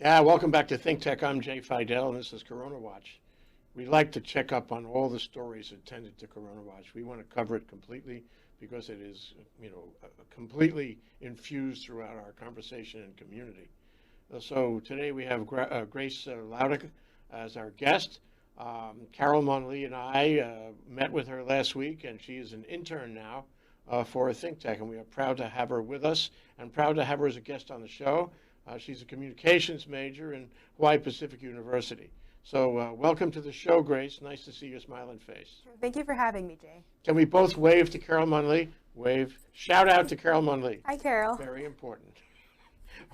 Yeah, welcome back to Think Tech. I'm Jay Fidel, and this is Corona Watch. We like to check up on all the stories attendant to Corona Watch. We want to cover it completely because it is, completely infused throughout our conversation and community. So today we have Grace Laudick as our guest. Carol Monley and I met with her last week, and she is an intern now for Think Tech, and we are proud to have her with us and proud to have her as a guest on the show. She's a communications major in Hawaii Pacific University. So welcome to the show, Grace. Nice to see your smiling face. Thank you for having me, Jay. Can we both wave to Carol Monley? Wave. Shout out to Carol Monley. Hi, Carol. Very important.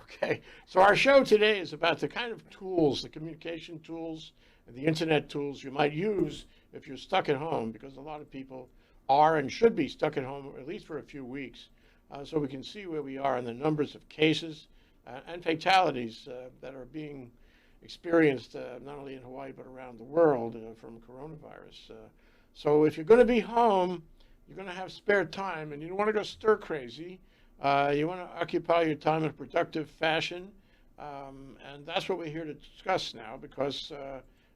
Okay, so our show today is about the kind of tools, the communication tools, and the internet tools you might use if you're stuck at home, because a lot of people are and should be stuck at home at least for a few weeks. So we can see where we are in the numbers of cases and fatalities that are being experienced not only in Hawaii but around the world from coronavirus. So if you're going to be home, you're going to have spare time, and you don't want to go stir crazy. You want to occupy your time in a productive fashion, and that's what we're here to discuss now, because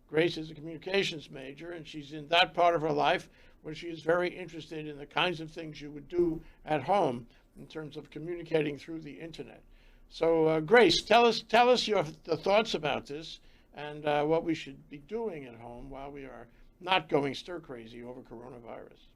Grace is a communications major, and she's in that part of her life where she is very interested in the kinds of things you would do at home in terms of communicating through the internet. So, Grace, tell us the thoughts about this and what we should be doing at home while we are not going stir crazy over coronavirus.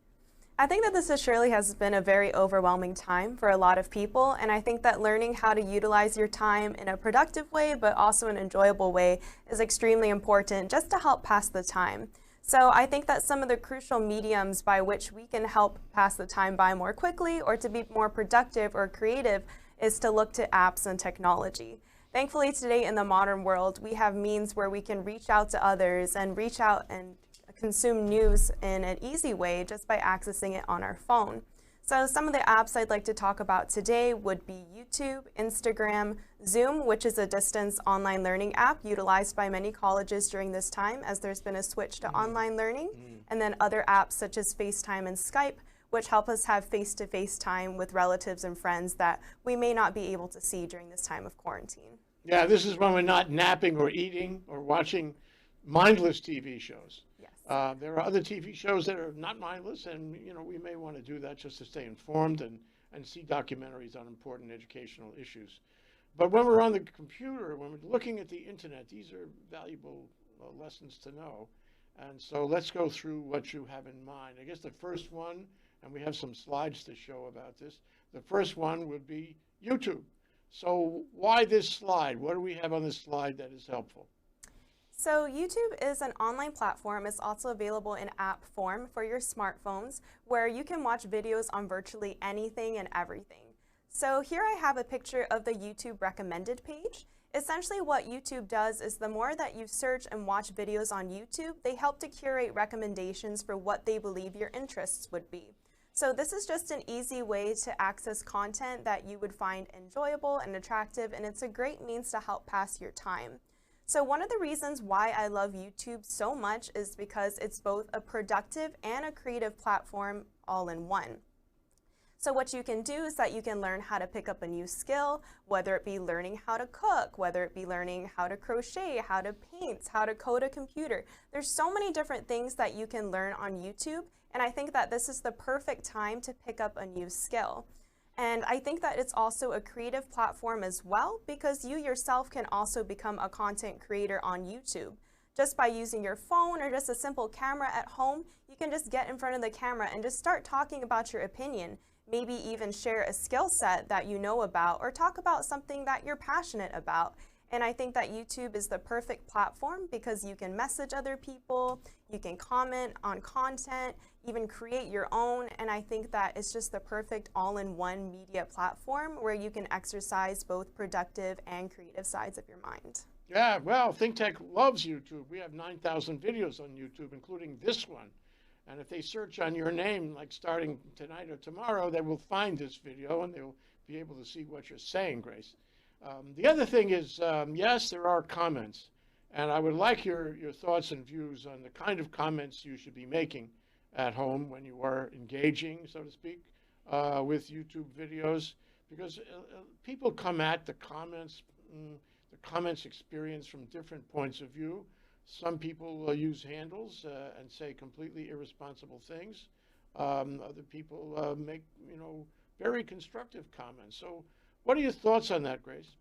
I think that this surely has been a very overwhelming time for a lot of people, and I think that learning how to utilize your time in a productive way but also an enjoyable way is extremely important just to help pass the time. So I think that some of the crucial mediums by which we can help pass the time by more quickly or to be more productive or creative is to look to apps and technology. Thankfully, today in the modern world, we have means where we can reach out to others and reach out and consume news in an easy way just by accessing it on our phone. So some of the apps I'd like to talk about today would be YouTube, Instagram, Zoom, which is a distance online learning app utilized by many colleges during this time as there's been a switch to online learning, and then other apps such as FaceTime and Skype, which help us have face-to-face time with relatives and friends that we may not be able to see during this time of quarantine. Yeah, this is when we're not napping or eating or watching mindless TV shows. Yes. There are other TV shows that are not mindless, and we may want to do that just to stay informed and see documentaries on important educational issues. But when we're on the computer, when we're looking at the internet, these are valuable lessons to know. And so let's go through what you have in mind. I guess the first one, and we have some slides to show about this, the first one would be YouTube. So why this slide? What do we have on this slide that is helpful? So YouTube is an online platform. It's also available in app form for your smartphones, where you can watch videos on virtually anything and everything. So here I have a picture of the YouTube recommended page. Essentially what YouTube does is the more that you search and watch videos on YouTube, they help to curate recommendations for what they believe your interests would be. So this is just an easy way to access content that you would find enjoyable and attractive, and it's a great means to help pass your time. So one of the reasons why I love YouTube so much is because it's both a productive and a creative platform all in one. So what you can do is that you can learn how to pick up a new skill, whether it be learning how to cook, whether it be learning how to crochet, how to paint, how to code a computer. There's so many different things that you can learn on YouTube, and I think that this is the perfect time to pick up a new skill. And I think that it's also a creative platform as well, because you yourself can also become a content creator on YouTube. Just by using your phone or just a simple camera at home, you can just get in front of the camera and just start talking about your opinion. Maybe even share a skill set that you know about or talk about something that you're passionate about. And I think that YouTube is the perfect platform because you can message other people, you can comment on content, even create your own. And I think that it's just the perfect all-in-one media platform where you can exercise both productive and creative sides of your mind. Yeah, well, ThinkTech loves YouTube. We have 9,000 videos on YouTube, including this one. And if they search on your name, like starting tonight or tomorrow, they will find this video and they'll be able to see what you're saying, Grace. The other thing is, yes, there are comments. And I would like your thoughts and views on the kind of comments you should be making at home when you are engaging, so to speak, with YouTube videos. Because people come at the comments, the comments experienced from different points of view. Some people use handles and say completely irresponsible things. Other people make, very constructive comments. So what are your thoughts on that, Grace?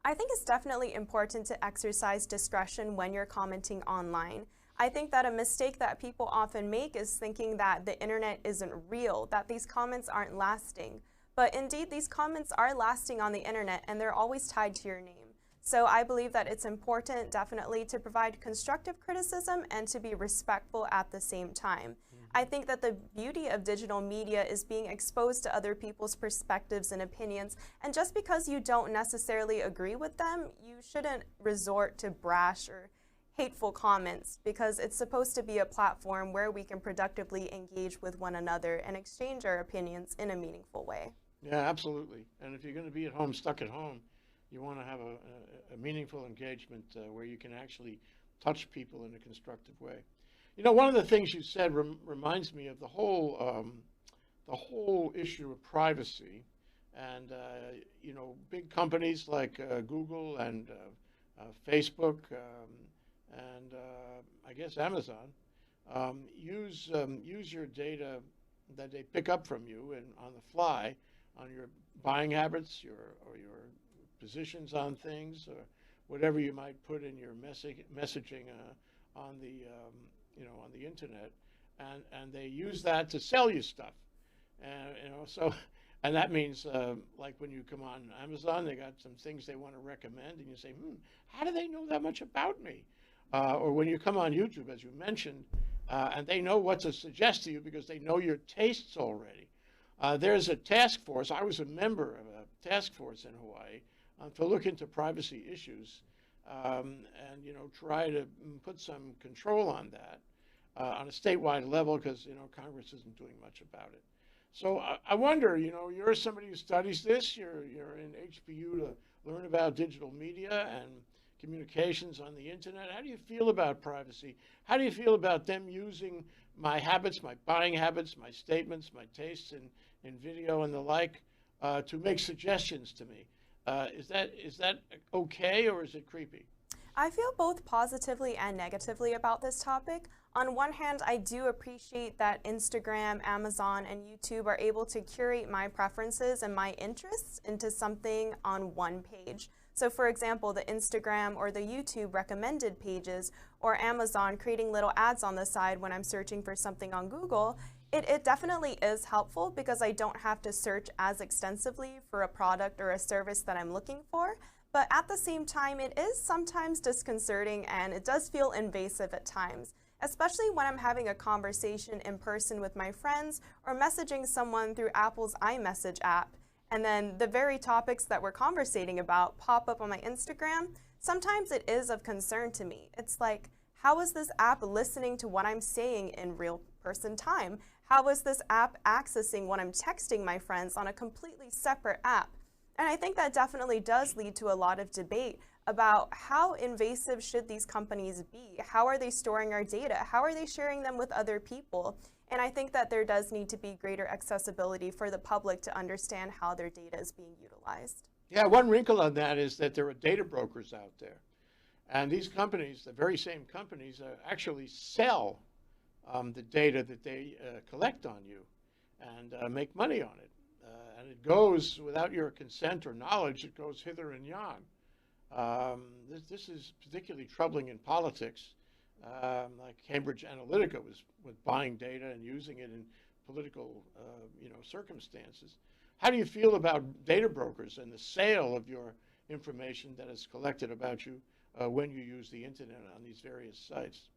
I think it's definitely important to exercise discretion when you're commenting online. I think that a mistake that people often make is thinking that the internet isn't real, that these comments aren't lasting. But indeed, these comments are lasting on the internet and they're always tied to your name. So I believe that it's important definitely to provide constructive criticism and to be respectful at the same time. I think that the beauty of digital media is being exposed to other people's perspectives and opinions, and just because you don't necessarily agree with them, you shouldn't resort to brash or hateful comments, because it's supposed to be a platform where we can productively engage with one another and exchange our opinions in a meaningful way. Yeah, absolutely. And if you're going to be at home, stuck at home, you want to have a meaningful engagement where you can actually touch people in a constructive way. One of the things you said reminds me of the whole issue of privacy, and big companies like Google and Facebook and I guess Amazon use your data that they pick up from you and on the fly on your buying habits, your positions on things, or whatever you might put in your messaging on the on the internet, and they use that to sell you stuff, and and that means like when you come on Amazon, they got some things they want to recommend, and you say, how do they know that much about me? Or when you come on YouTube, as you mentioned, and they know what to suggest to you because they know your tastes already. There's a task force. I was a member of a task force in Hawaii to look into privacy issues and try to put some control on that on a statewide level, because Congress isn't doing much about it. So I wonder, you're somebody who studies this. You're in HBU to learn about digital media and communications on the internet. How do you feel about privacy? How do you feel about them using my habits, my buying habits, my statements, my tastes in video and the like to make suggestions to me? Is that okay, or is it creepy? I feel both positively and negatively about this topic. On one hand, I do appreciate that Instagram, Amazon, and YouTube are able to curate my preferences and my interests into something on one page. So for example, the Instagram or the YouTube recommended pages, or Amazon creating little ads on the side when I'm searching for something on Google, it definitely is helpful because I don't have to search as extensively for a product or a service that I'm looking for. But at the same time, it is sometimes disconcerting and it does feel invasive at times, especially when I'm having a conversation in person with my friends or messaging someone through Apple's iMessage app. And then the very topics that we're conversating about pop up on my Instagram. Sometimes it is of concern to me. It's like, how is this app listening to what I'm saying in real person time? How is this app accessing what I'm texting my friends on a completely separate app? And I think that definitely does lead to a lot of debate about how invasive should these companies be? How are they storing our data? How are they sharing them with other people? And I think that there does need to be greater accessibility for the public to understand how their data is being utilized. Yeah, one wrinkle on that is that there are data brokers out there. And these companies, the very same companies, actually sell the data that they collect on you and make money on it. And it goes, without your consent or knowledge, it goes hither and yon. This is particularly troubling in politics. Like Cambridge Analytica was buying data and using it in political circumstances. How do you feel about data brokers and the sale of your information that is collected about you when you use the internet on these various sites?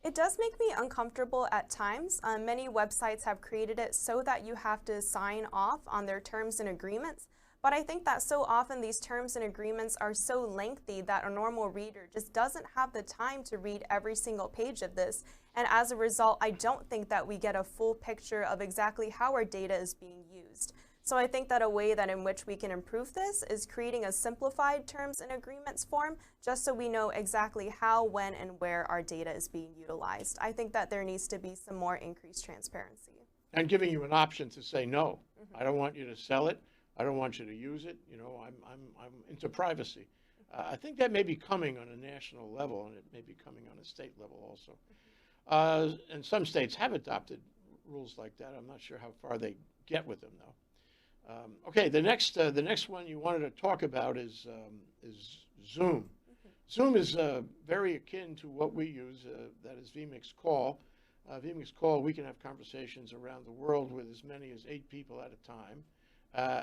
It does make me uncomfortable at times. Many websites have created it so that you have to sign off on their terms and agreements. But I think that so often these terms and agreements are so lengthy that a normal reader just doesn't have the time to read every single page of this. And as a result, I don't think that we get a full picture of exactly how our data is being used. So I think that a way that in which we can improve this is creating a simplified terms and agreements form, just so we know exactly how, when, and where our data is being utilized. I think that there needs to be some more increased transparency. And giving you an option to say, no, I don't want you to sell it. I don't want you to use it. I'm into privacy. I think that may be coming on a national level, and it may be coming on a state level also. And some states have adopted rules like that. I'm not sure how far they get with them, though. Okay, the next one you wanted to talk about is Zoom. Zoom is very akin to what we use, that is vMix Call. vMix Call, we can have conversations around the world with as many as 8 people at a time,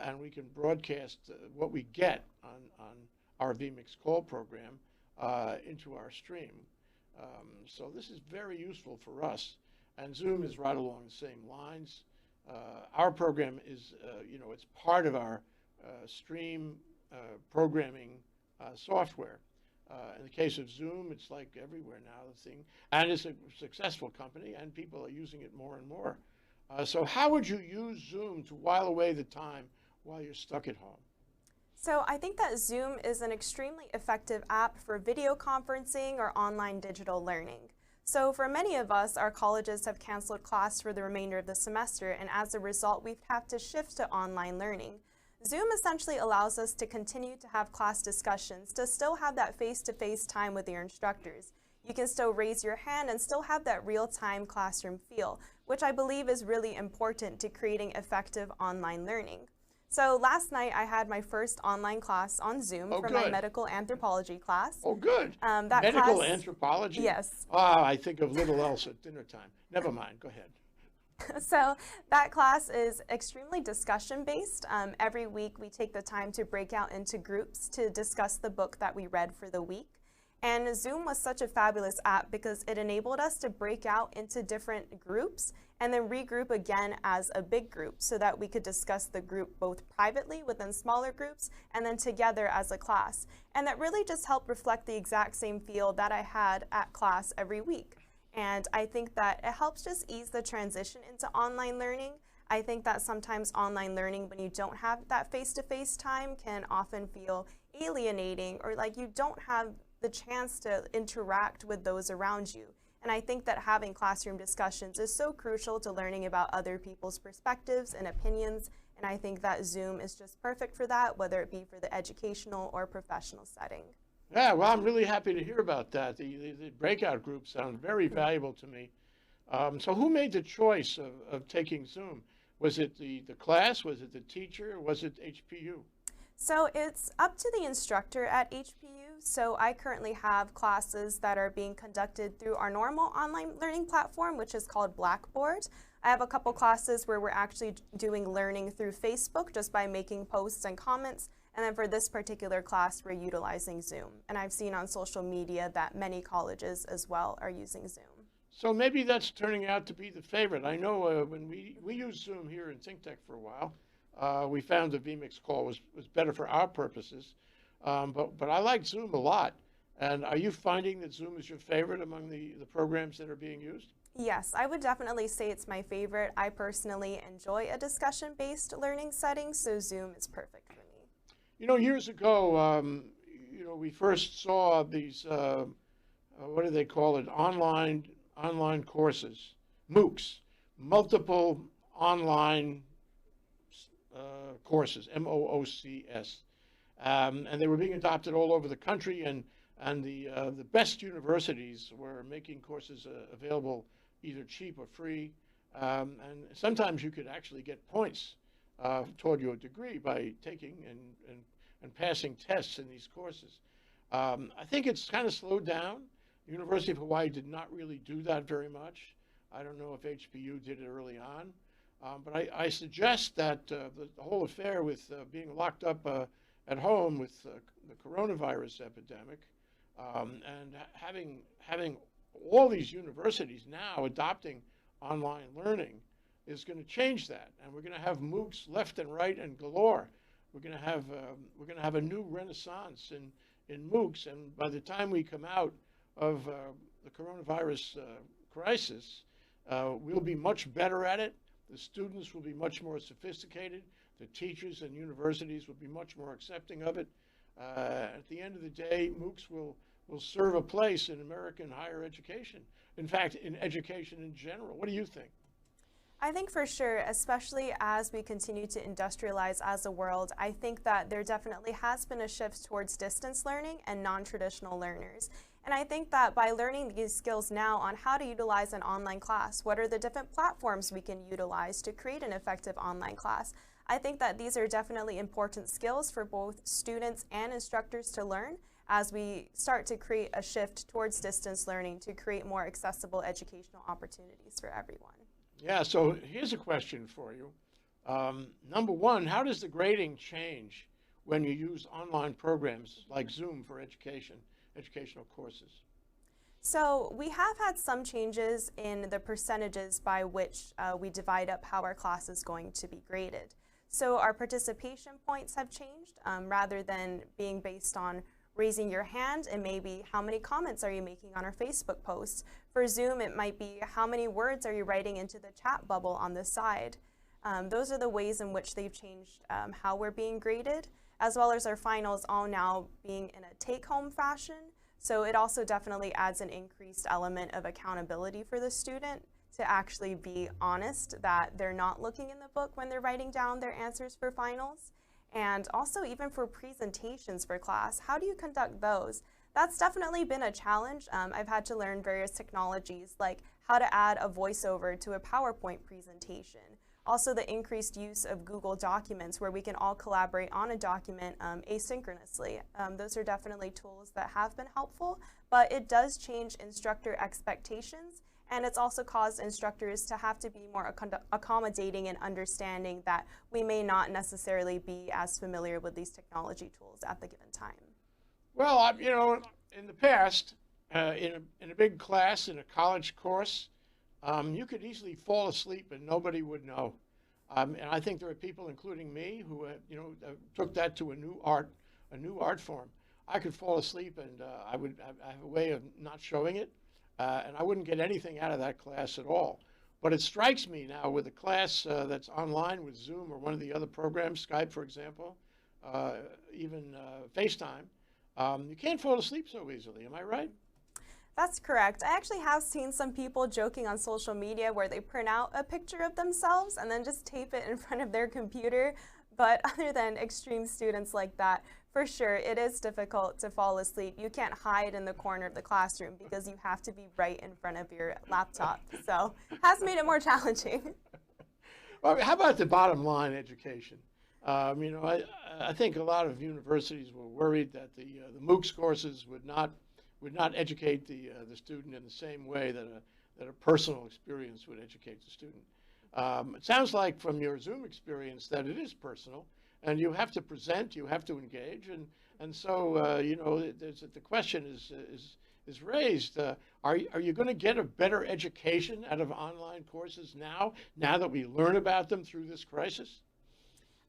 and we can broadcast what we get on our vMix Call program into our stream. So this is very useful for us, and Zoom is right along the same lines. Our program is, it's part of our stream programming software. In the case of Zoom, it's like everywhere now, the thing, and it's a successful company, and people are using it more and more. So how would you use Zoom to while away the time while you're stuck at home? So I think that Zoom is an extremely effective app for video conferencing or online digital learning. So for many of us, our colleges have canceled class for the remainder of the semester, and as a result, we've had to shift to online learning. Zoom essentially allows us to continue to have class discussions, to still have that face-to-face time with your instructors. You can still raise your hand and still have that real-time classroom feel, which I believe is really important to creating effective online learning. So last night I had my first online class on Zoom for my medical anthropology class. Oh, good. Medical anthropology? Yes. I think of little else at dinner time. Never mind. Go ahead. So that class is extremely discussion-based. Every week we take the time to break out into groups to discuss the book that we read for the week. And Zoom was such a fabulous app because it enabled us to break out into different groups and then regroup again as a big group so that we could discuss the group both privately within smaller groups and then together as a class. And that really just helped reflect the exact same feel that I had at class every week. And I think that it helps just ease the transition into online learning. I think that sometimes online learning, when you don't have that face-to-face time, can often feel alienating, or like you don't have the chance to interact with those around you. And I think that having classroom discussions is so crucial to learning about other people's perspectives and opinions. And I think that Zoom is just perfect for that, whether it be for the educational or professional setting. Yeah, well, I'm really happy to hear about that. The breakout groups sound very valuable to me. So who made the choice of taking Zoom? Was it the class? Was it the teacher? Or was it HPU? So it's up to the instructor at HPU. So I currently have classes that are being conducted through our normal online learning platform, which is called Blackboard. I have a couple classes where we're actually doing learning through Facebook just by making posts and comments. And then for this particular class, we're utilizing Zoom. And I've seen on social media that many colleges as well are using Zoom. So maybe that's turning out to be the favorite. I know when we used Zoom here in ThinkTech for a while, we found the vMix Call was better for our purposes. But I like Zoom a lot. And are you finding that Zoom is your favorite among the programs that are being used? Yes, I would definitely say it's my favorite. I personally enjoy a discussion-based learning setting, so Zoom is perfect for me. You know, years ago, we first saw these, what do they call it, online courses, MOOCs, multiple online courses, MOOCs. And they were being adopted all over the country, and the best universities were making courses available either cheap or free. And sometimes you could actually get points toward your degree by taking and passing tests in these courses. I think it's kind of slowed down. The University of Hawaii did not really do that very much. I don't know if HPU did it early on. But I suggest that the whole affair with being locked up at home with the coronavirus epidemic and having all these universities now adopting online learning is going to change that, and we're going to have MOOCs left and right and galore. We're going to have a new renaissance in MOOCs, and by the time we come out of the coronavirus crisis, we'll be much better at it. The students will be much more sophisticated. The teachers and universities will be much more accepting of it. At the end of the day, MOOCs will serve a place in American higher education. In fact, in education in general. What do you think? I think for sure, especially as we continue to industrialize as a world, I think that there definitely has been a shift towards distance learning and non-traditional learners. And I think that by learning these skills now on how to utilize an online class, what are the different platforms we can utilize to create an effective online class, I think that these are definitely important skills for both students and instructors to learn as we start to create a shift towards distance learning to create more accessible educational opportunities for everyone. Yeah, so here's a question for you. Number one, how does the grading change when you use online programs like Zoom for educational courses? So we have had some changes in the percentages by which we divide up how our class is going to be graded. So our participation points have changed rather than being based on raising your hand and maybe how many comments are you making on our Facebook posts. For Zoom, it might be how many words are you writing into the chat bubble on the side. Those are the ways in which they've changed how we're being graded, as well as our finals all now being in a take-home fashion. So it also definitely adds an increased element of accountability for the student to actually be honest that they're not looking in the book when they're writing down their answers for finals. And also even for presentations for class, how do you conduct those? That's definitely been a challenge. I've had to learn various technologies like how to add a voiceover to a PowerPoint presentation. Also the increased use of Google Documents where we can all collaborate on a document asynchronously. Those are definitely tools that have been helpful, but it does change instructor expectations. And it's also caused instructors to have to be more accommodating and understanding that we may not necessarily be as familiar with these technology tools at the given time. Well, you know, in the past, in a big class, in a college course, you could easily fall asleep and nobody would know. And I think there are people, including me, who took that to a new art form. I could fall asleep and I have a way of not showing it. And I wouldn't get anything out of that class at all. But it strikes me now with a class that's online with Zoom or one of the other programs, Skype, for example, even FaceTime, you can't fall asleep so easily. Am I right? That's correct. I actually have seen some people joking on social media where they print out a picture of themselves and then just tape it in front of their computer. But other than extreme students like that, for sure, it is difficult to fall asleep. You can't hide in the corner of the classroom because you have to be right in front of your laptop. So it has made it more challenging. Well, how about the bottom line education? I think a lot of universities were worried that the MOOCs courses would not educate the student in the same way that a personal experience would educate the student. It sounds like from your Zoom experience that it is personal, and you have to present, you have to engage, and so the question is raised: Are you going to get a better education out of online courses now that we learn about them through this crisis?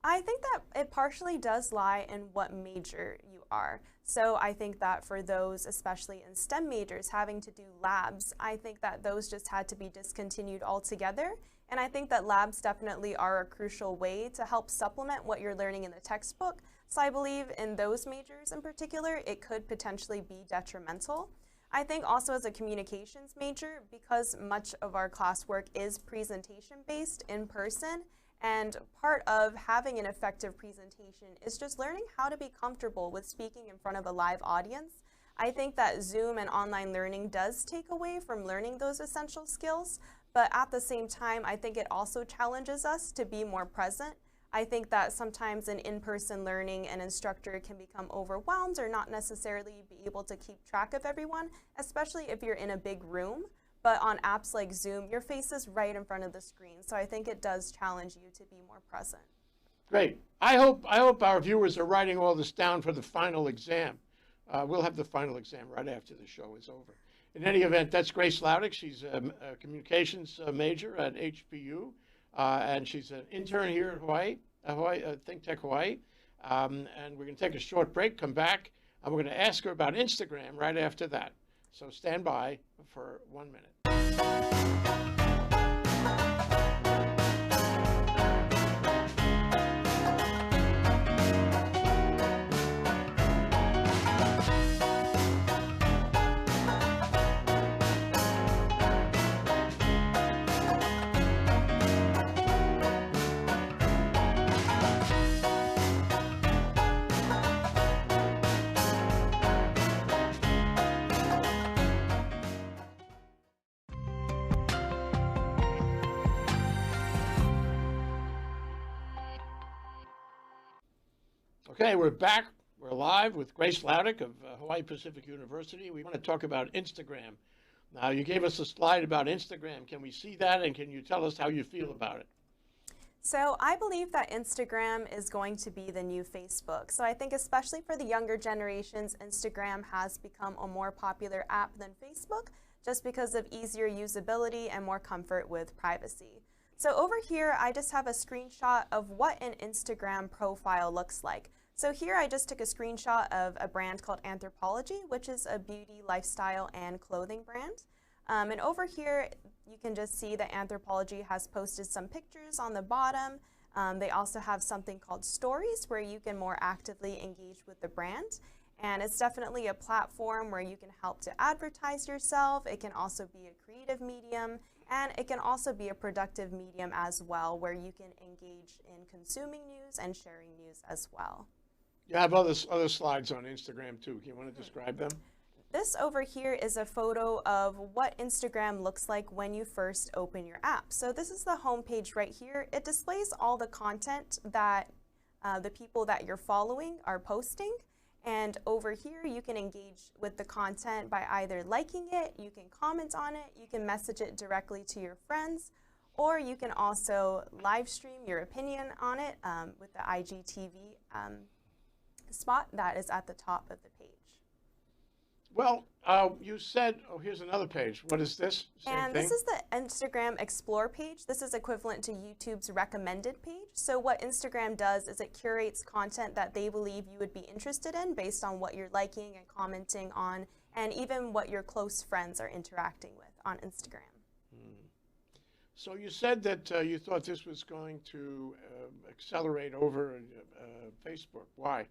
I think that it partially does lie in what major you are. So I think that for those, especially in STEM majors, having to do labs, I think that those just had to be discontinued altogether. And I think that labs definitely are a crucial way to help supplement what you're learning in the textbook. So I believe in those majors in particular, it could potentially be detrimental. I think also as a communications major, because much of our classwork is presentation-based in person, and part of having an effective presentation is just learning how to be comfortable with speaking in front of a live audience. I think that Zoom and online learning does take away from learning those essential skills, but at the same time, I think it also challenges us to be more present. I think that sometimes in in-person learning, an instructor can become overwhelmed or not necessarily be able to keep track of everyone, especially if you're in a big room. But on apps like Zoom, your face is right in front of the screen. So I think it does challenge you to be more present. Great. I hope our viewers are writing all this down for the final exam. We'll have the final exam right after the show is over. In any event, that's Grace Laudick. She's a communications major at HPU, and she's an intern here at Hawaii, Think Tech Hawaii. And we're going to take a short break, come back, and we're going to ask her about Instagram right after that. So stand by for 1 minute. Okay, we're back. We're live with Grace Laudick of Hawaii Pacific University. We want to talk about Instagram. Now, you gave us a slide about Instagram. Can we see that, and can you tell us how you feel about it? So I believe that Instagram is going to be the new Facebook. So I think especially for the younger generations, Instagram has become a more popular app than Facebook just because of easier usability and more comfort with privacy. So over here, I just have a screenshot of what an Instagram profile looks like. So here I just took a screenshot of a brand called Anthropologie, which is a beauty, lifestyle, and clothing brand. And over here, you can just see that Anthropologie has posted some pictures on the bottom. They also have something called Stories, where you can more actively engage with the brand. And it's definitely a platform where you can help to advertise yourself. It can also be a creative medium, and it can also be a productive medium as well, where you can engage in consuming news and sharing news as well. You have other slides on Instagram too. Can you want to describe them? This over here is a photo of what Instagram looks like when you first open your app. So this is the home page right here. It displays all the content that the people that you're following are posting. And over here, you can engage with the content by either liking it, you can comment on it, you can message it directly to your friends, or you can also live stream your opinion on it with the IGTV spot that is at the top of the page. Well, you said, oh, here's another page. What is this? And this is the Instagram Explore page. This is equivalent to YouTube's recommended page. So what Instagram does is it curates content that they believe you would be interested in based on what you're liking and commenting on, and even what your close friends are interacting with on Instagram. So you said that you thought this was going to accelerate over Facebook. Why?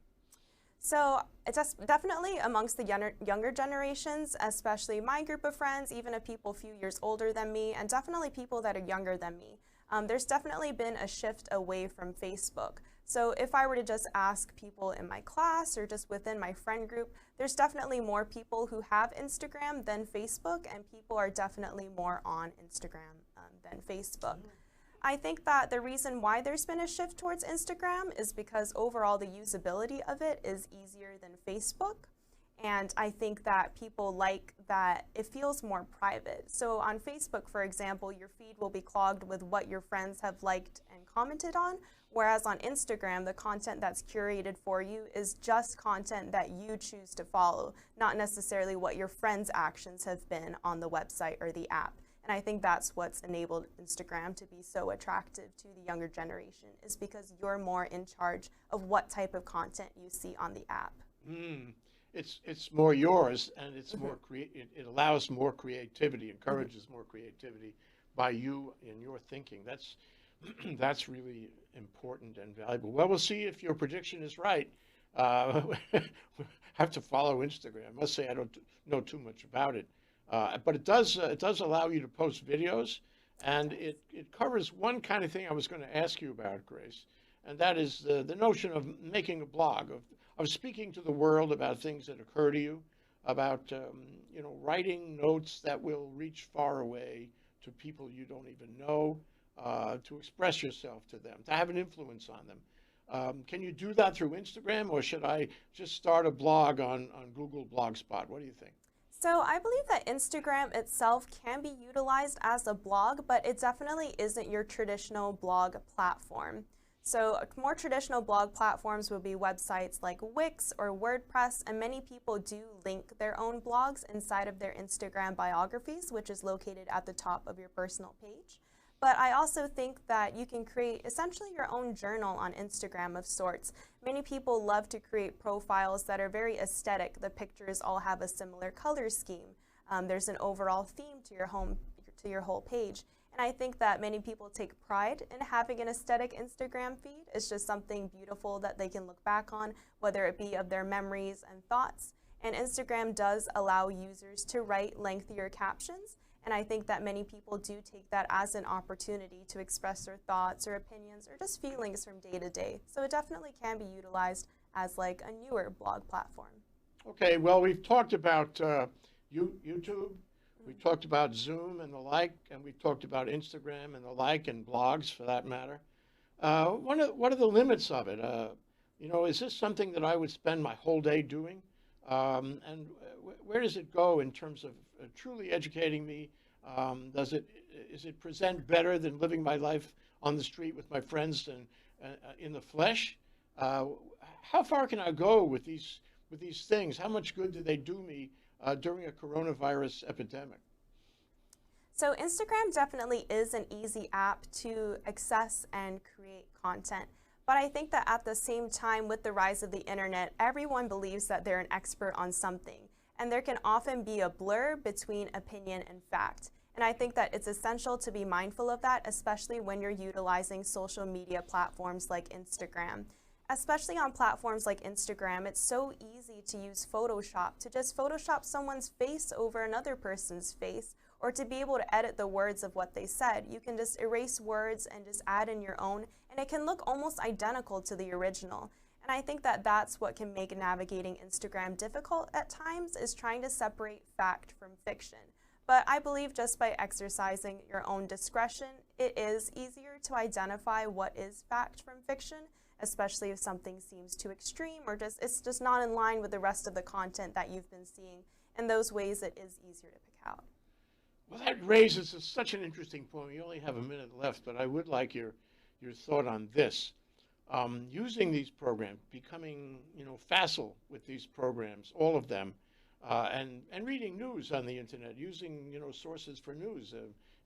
So it's just definitely amongst the younger generations, especially my group of friends, even of people a few years older than me, and definitely people that are younger than me. There's definitely been a shift away from Facebook. So if I were to just ask people in my class or just within my friend group, there's definitely more people who have Instagram than Facebook, and people are definitely more on Instagram than Facebook. I think that the reason why there's been a shift towards Instagram is because overall the usability of it is easier than Facebook. And I think that people like that it feels more private. So on Facebook, for example, your feed will be clogged with what your friends have liked and commented on, whereas on Instagram, the content that's curated for you is just content that you choose to follow, not necessarily what your friends' actions have been on the website or the app. And I think that's what's enabled Instagram to be so attractive to the younger generation, is because you're more in charge of what type of content you see on the app. It's more yours, and it's more it allows more creativity, encourages more creativity by you in your thinking. That's that's really important and valuable. Well, we'll see if your prediction is right. Have to follow Instagram. I must say I don't know too much about it. But it does allow you to post videos, and it covers one kind of thing I was going to ask you about, Grace, and that is the notion of making a blog, of speaking to the world about things that occur to you, about writing notes that will reach far away to people you don't even know, to express yourself to them, to have an influence on them. Can you do that through Instagram, or should I just start a blog on Google Blogspot? What do you think? So I believe that Instagram itself can be utilized as a blog, but it definitely isn't your traditional blog platform. So more traditional blog platforms would be websites like Wix or WordPress, and many people do link their own blogs inside of their Instagram biographies, which is located at the top of your personal page. But I also think that you can create essentially your own journal on Instagram of sorts. Many people love to create profiles that are very aesthetic. The pictures all have a similar color scheme. There's an overall theme to your whole page. And I think that many people take pride in having an aesthetic Instagram feed. It's just something beautiful that they can look back on, whether it be of their memories and thoughts. And Instagram does allow users to write lengthier captions. And I think that many people do take that as an opportunity to express their thoughts or opinions or just feelings from day to day. So it definitely can be utilized as like a newer blog platform. Okay, well, we've talked about YouTube, we talked about Zoom and the like, and we talked about Instagram and the like, and blogs for that matter. What are the limits of it? you know, is this something that I would spend my whole day doing? And where does it go in terms of truly educating me? Is it present better than living my life on the street with my friends and in the flesh? How far can I go with these things? How much good do they do me during a coronavirus epidemic? So Instagram definitely is an easy app to access and create content. But I think that at the same time, with the rise of the internet, everyone believes that they're an expert on something. And there can often be a blur between opinion and fact. And I think that it's essential to be mindful of that, especially when you're utilizing social media platforms like Instagram. Especially on platforms like Instagram, it's so easy to use Photoshop, to just Photoshop someone's face over another person's face, or to be able to edit the words of what they said. You can just erase words and just add in your own, and it can look almost identical to the original. And I think that that's what can make navigating Instagram difficult at times, is trying to separate fact from fiction. But I believe just by exercising your own discretion, it is easier to identify what is fact from fiction, especially if something seems too extreme or it's just not in line with the rest of the content that you've been seeing. In those ways, it is easier to pick out. Well, that raises such an interesting point. We only have a minute left, but I would like your thought on this. Using these programs, becoming facile with these programs, all of them, and reading news on the internet, using sources for news,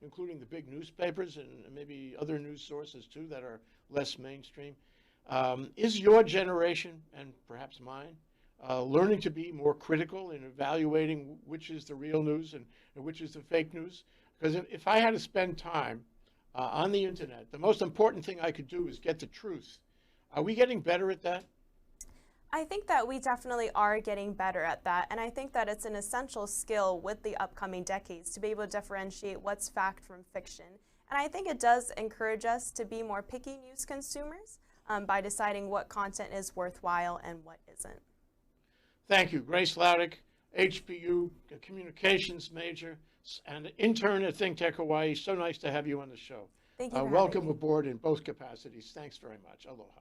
including the big newspapers and maybe other news sources too that are less mainstream. Is your generation, and perhaps mine, learning to be more critical in evaluating which is the real news and which is the fake news? Because if I had to spend time on the internet, the most important thing I could do is get the truth. Are we getting better at that? I think that we definitely are getting better at that, and I think that it's an essential skill with the upcoming decades to be able to differentiate what's fact from fiction. And I think it does encourage us to be more picky news consumers by deciding what content is worthwhile and what isn't. Thank you. Grace Laudick, HBU communications major and intern at ThinkTech Hawaii. So nice to have you on the show. Thank you for welcome having me. aboard in both capacities. Thanks very much. Aloha.